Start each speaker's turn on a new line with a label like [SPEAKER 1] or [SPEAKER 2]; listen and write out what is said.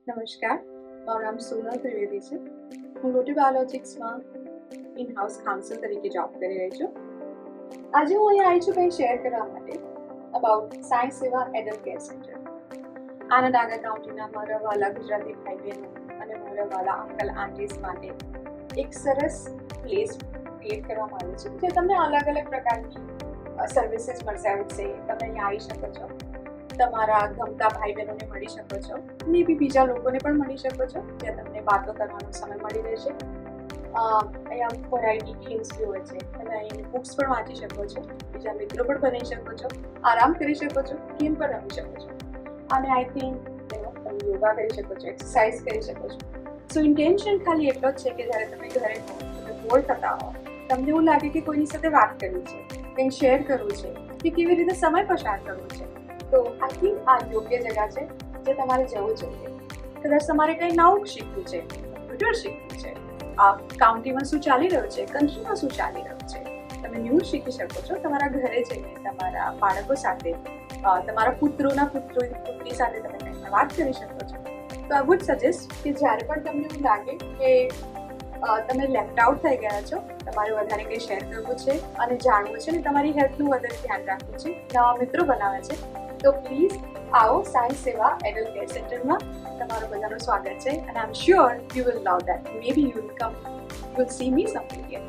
[SPEAKER 1] નમસ્કાર, મારું નામ સોનલ ત્રિવેદી છે. હું રોટી બાયોલોજિક્સમાં ઇન હાઉસ કાઉન્સલ તરીકે જોબ કરી રહી છું. આજે હું અહીંયા આવી છું કંઈ શેર કરવા માટે અબાઉટ સાયન્સ સેવા એડલ્ટ કેર સેન્ટર. આનંદાગા કાઉન્ટીના મારા વાલા ગુજરાતી ભાઈ બહેનો અને મારા વાલા અંકલ આંટીસ માટે એક સરસ પ્લેસ ક્રિએટ કરવામાં આવ્યું છે જે તમને અલગ અલગ પ્રકારની સર્વિસીસ મળશે. આવશે તમે અહીંયા આવી શકો છો, તમારા ગમતા ભાઈ બહેનોને મળી શકો છો, મે બી બીજા લોકોને પણ મળી શકો છો જ્યાં તમને વાતો કરવાનો સમય મળી રહેશે. અહીંયા વેરાયટી ગેમ્સ બી હોય છે, તમે અહીં બુક્સ પણ વાંચી શકો છો, બીજા મિત્રો પણ બની શકો છો, આરામ કરી શકો છો, ગેમ પણ રમી શકો છો અને આઈ થિંક તમે યોગા કરી શકો છો, એક્સરસાઇઝ કરી શકો છો. સો ઇન્ટેન્શન ખાલી એટલો જ છે કે જ્યારે તમે ઘરે હો, તમે બોર થતા હો, તમને એવું લાગે કે કોઈની સાથે વાત કરવી છે, કંઈ શેર કરવું છે કે કેવી રીતે સમય પસાર કરવો છે, તો આઈ થિંક આ યોગ્ય જગ્યા છે જે તમારે જવું જોઈએ. કદાચ તમારે કંઈ નવું શીખવું છે, કમ્પ્યુટર શીખવું છે, કાઉન્ટીમાં શું ચાલી રહ્યું છે, કન્ટ્રીમાં શું ચાલી રહ્યું છે, તમે ન્યૂઝ શીખી શકો છો. તમારા ઘરે જઈને તમારા બાળકો સાથે, તમારા પુત્રી સાથે તમે કંઈ વાત કરી શકો છો. તો આઈ વુડ સજેસ્ટ કે જ્યારે પણ તમને એવું લાગે કે તમે લેફ્ટ આઉટ થઈ ગયા છો, તમારે વધારે કંઈ શેર કરવું છે અને જાણવું છે અને તમારી હેલ્થનું વધારે ધ્યાન રાખવું છે, નવા મિત્રો બનાવે છે, તો પ્લીઝ આવો સાયન્સ સેવા એડલ્ટ કેર સેન્ટરમાં. તમારું બધાનું સ્વાગત છે અને I am sure you will love that. Maybe you will see me something here.